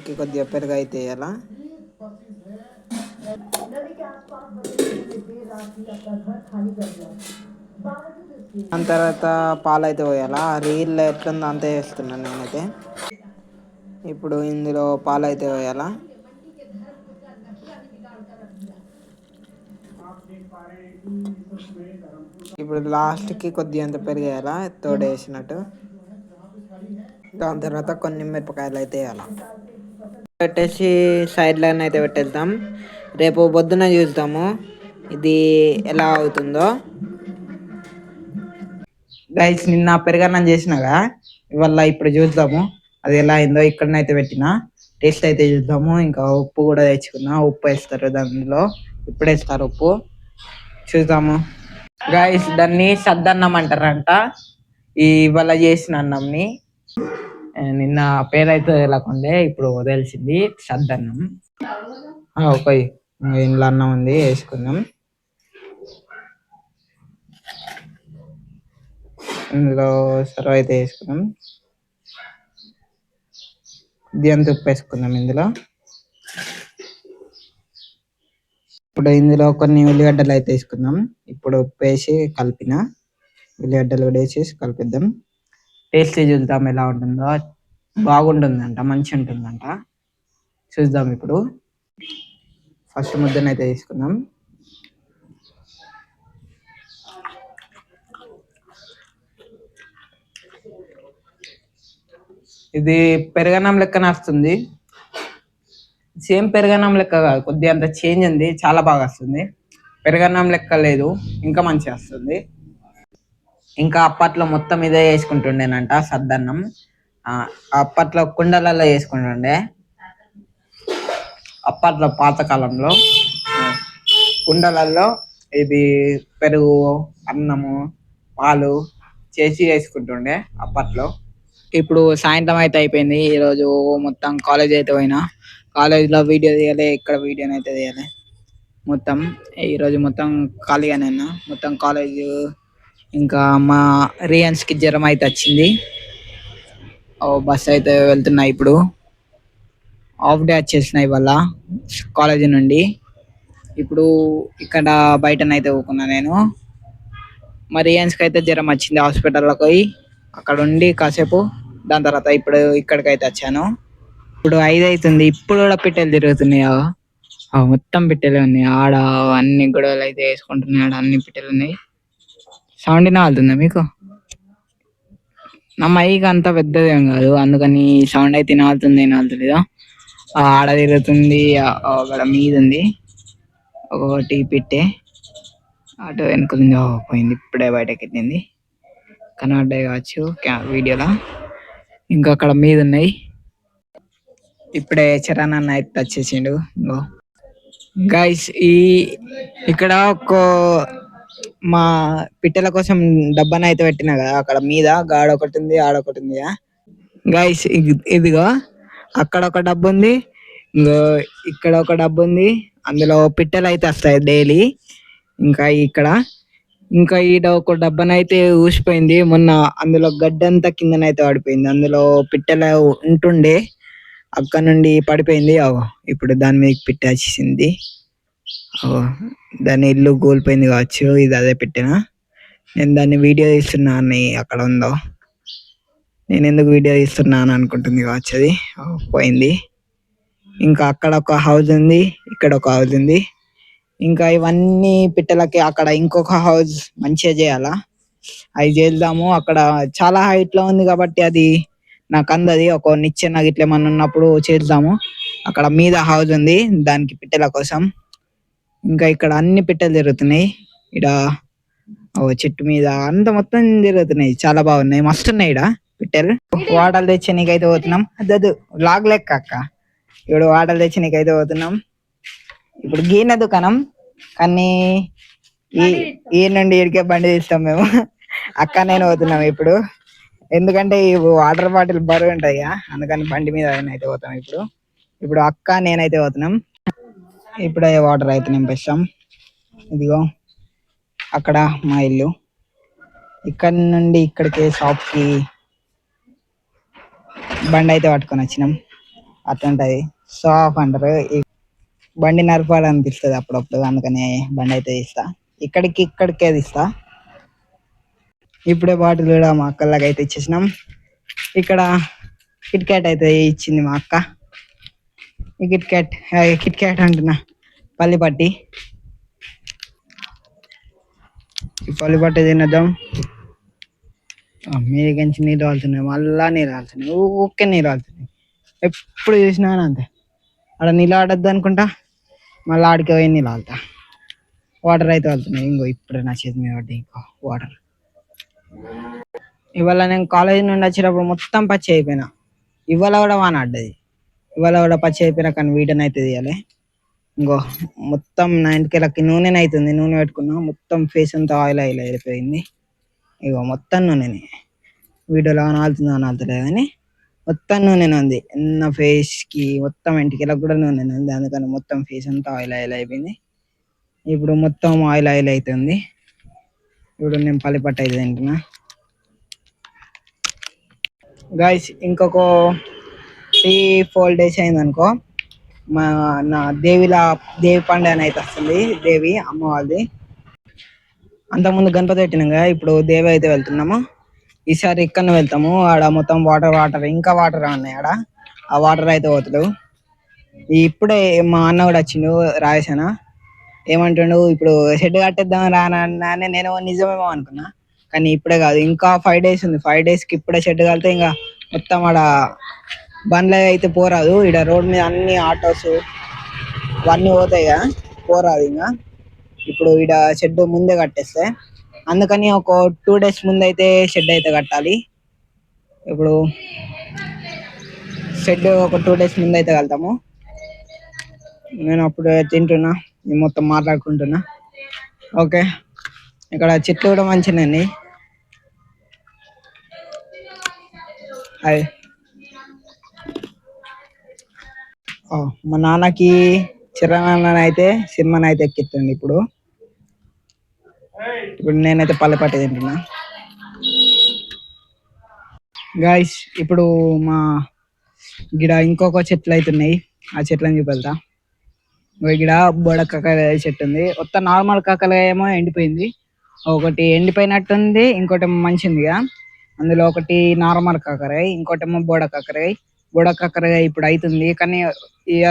లాస్ట్కి కొద్దిగా పెరుగు అయితే వేయాలా. దాని తర్వాత పాలు అయితే పోయాలా. రీల్లో ఎట్లుందో అంతే వేస్తున్నాను నేనైతే. ఇప్పుడు ఇందులో పాలు అయితే పోయాలా. ఇప్పుడు లాస్ట్కి కొద్దిగా అంత పెరిగేయాలా తోడేసినట్టు. దాని తర్వాత కొన్ని మిరపకాయలు అయితే వేయాలా. పెట్టేసి సైడ్లైన్ అయితే పెట్టేద్దాం. రేపు పొద్దున చూద్దాము ఇది ఎలా అవుతుందో. గైస్ నిన్న పెరుగన్నం చేసినాగా, ఇవాళ ఇప్పుడు చూద్దాము అది ఎలా అయిందో. ఇక్కడనైతే పెట్టిన టేస్ట్ అయితే చూద్దాము. ఇంకా ఉప్పు కూడా తెచ్చుకున్నా, ఉప్పు వేస్తారు దానిలో, ఇప్పుడు వేస్తారు ఉప్పు, చూద్దాము. గైస్ దాన్ని సద్దన్నం అంటారంట, ఇవాళ చేసిన అన్నంని. నిన్న పేరైతే లేకుండే, ఇప్పుడు తెలిసింది సద్దన్నం. ఓకే, ఇంట్లో అన్నం ఉంది వేసుకుందాం. ఇందులో సర్వ్ అయితే వేసుకుందాం. దీంతో ఉప్పు వేసుకుందాం ఇందులో. ఇప్పుడు ఇందులో కొన్ని ఉల్లిగడ్డలు అయితే వేసుకుందాం. ఇప్పుడు ఉప్పు వేసి కలిపిన ఉల్లిగడ్డలు కూడా వేసేసి కలిపిద్దాం. టేస్ట్ చూద్దాం ఎలా ఉంటుందో. బాగుంటుందంట, మంచి ఉంటుందంట, చూద్దాం. ఇప్పుడు ఫస్ట్ ముద్దనైతే తీసుకుందాం. ఇది పెరగన్నం లెక్కన వస్తుంది. సేమ్ పెరగన్నం లెక్క కాదు, కొద్దిగా అంత చేంజ్ ఉంది, చాలా బాగా వస్తుంది. పెరగన్నం లెక్క లేదు, ఇంకా మంచిగా వస్తుంది. ఇంకా అప్పట్లో మొత్తం ఇదే వేసుకుంటుండేనంట సద్దన్నం. అప్పట్లో కుండలలో వేసుకుంటుండే, అప్పట్లో పాతకాలంలో కుండలలో ఇది పెరుగు, అన్నము, పాలు చేసి వేసుకుంటుండే అప్పట్లో. ఇప్పుడు సాయంత్రం అయితే అయిపోయింది. ఈరోజు మొత్తం కాలేజ్ అయితే పోయినా, కాలేజ్లో వీడియో తీయాలి, ఇక్కడ వీడియోని అయితే తీయాలి. మొత్తం ఈరోజు మొత్తం ఖాళీగానే ఉన్నా, మొత్తం కాలేజ్. ఇంకా మా రియాన్స్కి జ్వరం అయితే వచ్చింది. బస్ అయితే వెళ్తున్నా ఇప్పుడు. హాఫ్ డే వచ్చేసిన ఇవాళ కాలేజీ నుండి. ఇప్పుడు ఇక్కడ బయటనైతే ఊకున్నా నేను. మా రియాన్స్కి అయితే జ్వరం వచ్చింది, హాస్పిటల్లోకి పోయి అక్కడ ఉండి కాసేపు, దాని తర్వాత ఇప్పుడు ఇక్కడికైతే వచ్చాను. ఇప్పుడు 5 అవుతుంది, ఇప్పుడు కూడా పిట్టలు తిరుగుతున్నాయి. మొత్తం పిట్టలే ఉన్నాయి ఆడ, అన్ని గొడవలు అయితే వేసుకుంటున్నాయి ఆడ, అన్ని పిట్టలు ఉన్నాయి. సౌండ్ వినబడుతుందా మీకు? నా మైక్ అంత పెద్దదేం కాదు, అందుకని సౌండ్ అయితే వినబడుతుందా ఆడ తిరుగుతుంది, అక్కడ మీద ఉంది ఒకటి పిట్టే, అటు వెనుకలుంది. పోయింది, ఇప్పుడే బయటకి వెళ్ళింది, కనబడ్డాయి కావచ్చు వీడియోలో. ఇంకా అక్కడ మీద ఉన్నాయి. ఇప్పుడే చరణ్ అన్న అయితే వచ్చేసిండు. గైస్ ఇక్కడ మా పిట్టల కోసం డబ్బాని అయితే పెట్టినా కదా, అక్కడ మీద గాడ ఒకటి ఉంది, ఆడొకటి ఉంది. గైస్ ఇదిగో అక్కడ ఒక డబ్బు ఉంది, ఇంకో ఇక్కడ ఒక డబ్బు ఉంది, అందులో పిట్టలు అయితే వస్తాయి డైలీ. ఇంకా ఈడ ఒక డబ్బానైతే ఊసిపోయింది మొన్న, అందులో గడ్డంతా కిందనైతే పడిపోయింది. అందులో పిట్టలు ఉంటుండే, అక్కడ నుండి పడిపోయింది. ఇప్పుడు దాని మీద పిట్ట వచ్చేసింది. దాని ఇల్లు కూలిపోయింది కావచ్చు, ఇది అదే పెట్టిన. నేను దాన్ని వీడియో తీస్తున్నా అని అక్కడ ఉందో, నేను ఎందుకు వీడియో తీస్తున్నాను అనుకుంటుంది కావచ్చు, అది పోయింది. ఇంకా అక్కడ ఒక హౌస్ ఉంది, ఇక్కడ ఒక హౌస్ ఉంది. ఇంకా ఇవన్నీ పిట్టలకి అక్కడ ఇంకొక హౌస్ మంచిగా చేయాలా, అవి చేద్దాము. అక్కడ చాలా హైట్ లో ఉంది కాబట్టి అది నాకు అందది, ఒక నిచ్చెన గిట్ల ఏమన్నా ఉన్నప్పుడు చేద్దాము. అక్కడ మీద హౌస్ ఉంది దానికి పిట్టల కోసం. ఇంకా ఇక్కడ అన్ని పిట్టలు తిరుగుతున్నాయి. ఇక్కడ చెట్టు మీద అంత మొత్తం తిరుగుతున్నాయి, చాలా బాగున్నాయి, మస్తు ఉన్నాయి ఇక్కడ పిట్టలు. వాటలు తెచ్చి నీకైతే పోతున్నాం, అద్దదు లాగ్ లెక్క అక్క. ఇప్పుడు వాటలు తెచ్చి నీకైతే పోతున్నాం. ఇప్పుడు గీన దుకాణం, కానీ ఈ నుండి ఇడికే బండి తీస్తాం మేము, అక్క నేను పోతున్నాం ఇప్పుడు. ఎందుకంటే ఈ వాటర్ బాటిల్ బరువు ఉంటాయి, అందుకని బండి మీద అయితే పోతాం. ఇప్పుడు అక్క నేనైతే పోతున్నాం. ఇప్పుడే వాటర్ అయితే నింపిస్తాం. ఇదిగో అక్కడ మా ఇల్లు, ఇక్కడ నుండి ఇక్కడికి షాప్ కి బండి అయితే పట్టుకొని వచ్చినాం. అట్లుంటది. షో ఆఫ్ అంటారు. ఈ బండి నడపాలనిపిస్తుంది అప్పుడప్పుడు, అందుకని బండి అయితే తీస్తా. ఇక్కడికే తీస్తా. ఇప్పుడే బాటిల్ కూడా మా అక్కలాగా అయితే ఇచ్చేసినాం. ఇక్కడ కిట్ క్యాట్ అయితే ఇచ్చింది మా అక్క. ఈ కిట్ క్యాట్ అంటున్నా, పల్లిపట్టి. ఈ పల్లిపట్టి తినేద్దాం. మీదికించి నీళ్ళు రాలుతున్నాయి, మళ్ళా నీళ్ళు రాలుతున్నాయి, ఊకే నీళ్ళు రాలుతున్నాయి. ఎప్పుడు చూసినా అంతే. అక్కడ నీళ్ళు ఆడద్దు అనుకుంటా, మళ్ళీ ఆడికి పోయి నీళ్ళు ఆలుతా. వాటర్ అయితే వెళ్తున్నాయి. ఇంకో ఇప్పుడు నా చేతి మీద పడ్డాయి ఇంకో వాటర్. ఇవాళ నేను కాలేజీ నుండి వచ్చేటప్పుడు మొత్తం పచ్చి అయిపోయినా. ఇవాళ కూడా వాన ఆడ్డది. ఇవాళ కూడా పచ్చి అయిపోయినా, కానీ వీడియోని అయితే తీయాలి. ఇంకో మొత్తం నా ఇంటికి నూనె అవుతుంది. నూనె పెట్టుకున్నా, మొత్తం ఫేస్ అంతా ఆయిల్ అయిపోయింది. ఇగో మొత్తం నూనెనే. వీడియోలో ఆలుతుంది కానీ మొత్తం నూనెనే ఉంది. నా ఫేస్కి మొత్తం ఇంటికి కూడా నూనెనే ఉంది. అందుకని మొత్తం ఫేస్ అంతా ఆయిల్ అయిపోయింది. ఇప్పుడు మొత్తం ఆయిల్ అవుతుంది. ఇప్పుడు నేను పల్లిపట్టు అయితే తింటున్నా. గైస్ ఇంకొక 3-4 days అయింది అనుకో, నా దేవి పండుగ అయితే వస్తుంది. దేవి అమ్మ వాళ్ళది. అంతకుముందు గణపతి పెట్టినాగా, ఇప్పుడు దేవి అయితే వెళ్తున్నాము. ఈసారి ఇక్కడ వెళ్తాము. ఆడ మొత్తం వాటర్ ఇంకా వాటర్ ఉన్నాయి. ఆడ ఆ వాటర్ అయితే పోతలేవు. ఇప్పుడే మా అన్న కూడా వచ్చిండు, రాజేశాన. ఏమంటుండు, ఇప్పుడు షెడ్ కట్టేద్దాం రానని నేను నిజమేమో అనుకున్నా, కానీ ఇప్పుడే కాదు, ఇంకా 5 days ఉంది. 5 daysకి ఇప్పుడే షెడ్ కలితే ఇంకా మొత్తం ఆడ బండ్లు అయితే పోరాదు. ఇక్కడ రోడ్ మీద అన్ని ఆటోస్ అవన్నీ పోతాయి కదా, పోరాదు. ఇంకా ఇప్పుడు ఈడ షెడ్ ముందే కట్టేస్తే, అందుకని ఒక 2 days ముందు అయితే షెడ్ అయితే కట్టాలి. ఇప్పుడు షెడ్ ఒక 2 days ముందు అయితే కలుతాము. నేను అప్పుడు తింటున్నా, మొత్తం మాట్లాడుకుంటున్నా. ఓకే, ఇక్కడ చెట్లు కూడా మంచిగానే. హాయ్. మా నాన్నకి చిరనాన్న అయితే సినిమాని అయితే ఎక్కిస్తుంది. ఇప్పుడు నేనైతే పల్లెపట్టి తింటున్నా. గాయస్ ఇప్పుడు మా గిడ ఇంకొక చెట్లు అయితే ఉన్నాయి. ఆ చెట్లని చూపెళ్తా. గిడ బోడ కాకరకాయ చెట్టు ఉంది. నార్మల్ కాకరకాయ ఏమో ఎండిపోయింది, ఒకటి ఎండిపోయినట్టుంది, ఇంకోటి మంచిదిగా. అందులో ఒకటి నార్మల్ కాకరకాయ, ఇంకోటేమో బోడ కాకరకాయ. బోడ కాకరకాయ ఇప్పుడు అవుతుంది, కానీ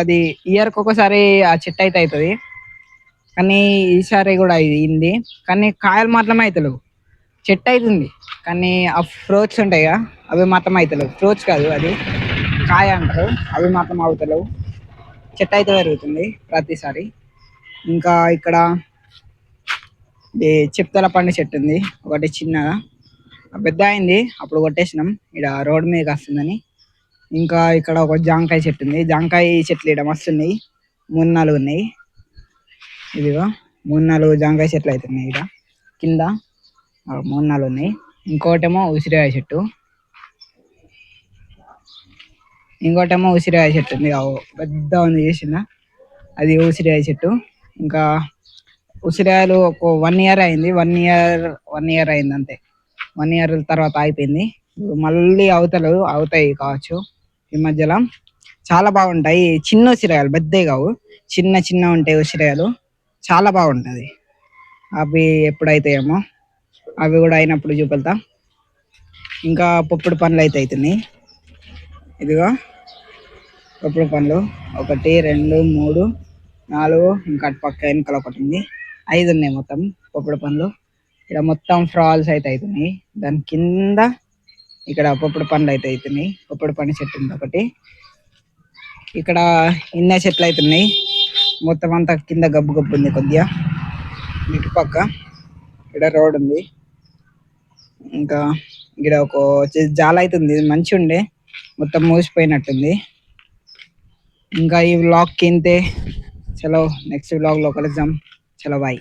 అది ఇయర్కి ఒకసారి ఆ చెట్టు అయితే అవుతుంది. కానీ ఈసారి కూడా అయింది, కానీ కాయలు మాత్రమే అవుతలేవు. చెట్టు అవుతుంది కానీ ఆ ఫ్రూట్స్ ఉంటాయి కదా, అవి మాత్రం అవుతలేవు. ఫ్రూట్స్ కాదు, అది కాయ అంటారు. అవి మాత్రం అవుతలేవు. చెట్టు అయితే పెరుగుతుంది ప్రతిసారి. ఇంకా ఇక్కడ చిప్తల పండు చెట్టు ఉంది ఒకటి, చిన్నగా పెద్ద అయింది, అప్పుడు కొట్టేసినాం. ఇక్కడ రోడ్ మీదకి వస్తుందని. ఇంకా ఇక్కడ ఒక జాంకాయ చెట్టు ఉంది. జాంకాయ చెట్లు ఇక్కడ మస్తున్నాయి, 3-4 ఉన్నాయి. ఇదిగో 3-4 జాంకాయ చెట్లు అవుతున్నాయి ఇక్కడ కింద. 3-4 ఉన్నాయి. ఇంకోటేమో ఉసిరికాయ చెట్టు, ఉసిరికాయ చెట్టు ఉంది. పెద్ద ఉంది, చేసిన అది ఉసిరికాయ చెట్టు. ఇంకా ఉసిరికాయలు ఒక 1 year అయింది. 1 year అయింది అంతే. 1 year తర్వాత అయిపోయింది. ఇప్పుడు మళ్ళీ అవుతాయి కావచ్చు. ఈ మధ్యలో చాలా బాగుంటాయి. చిన్న ఉసిరికాయలు, పెద్దవి కావు, చిన్న ఉంటాయి ఉసిరికాయలు. చాలా బాగుంటుంది. అవి ఎప్పుడైతాయేమో, అవి కూడా అయినప్పుడు చూపెళ్తా. ఇంకా పొప్పుడు పండ్లు అయితే అవుతున్నాయి. ఇదిగో పొప్పుడు పండ్లు 1, 2, 3, 4, ఇంకా అటు పక్క వెనకాల ఒకటి ఉంది. 5 ఉన్నాయి మొత్తం పొప్పుడు పండ్లు. ఇక్కడ మొత్తం ఫ్రాల్స్ అయితే అవుతున్నాయి. దాని కింద ఇక్కడ పొప్పుడు పండ్లు అయితే అవుతున్నాయి. పొప్పుడు పండు చెట్టు ఉంది ఒకటి. ఇక్కడ ఇన్న చెట్లు అవుతున్నాయి. మొత్తం అంతా కింద గబ్బు ఉంది కొద్దిగా. ఇటు పక్క ఇక్కడ రోడ్ ఉంది. ఇంకా ఇక్కడ ఒక జాల అవుతుంది, మంచిగా ఉండే, మొత్తం మూసిపోయినట్టుంది. ఇంకా ఈ వ్లాగ్ కింతే. చలో నెక్స్ట్ వ్లాగ్ లో కలుద్దాం. చలో బాయ్.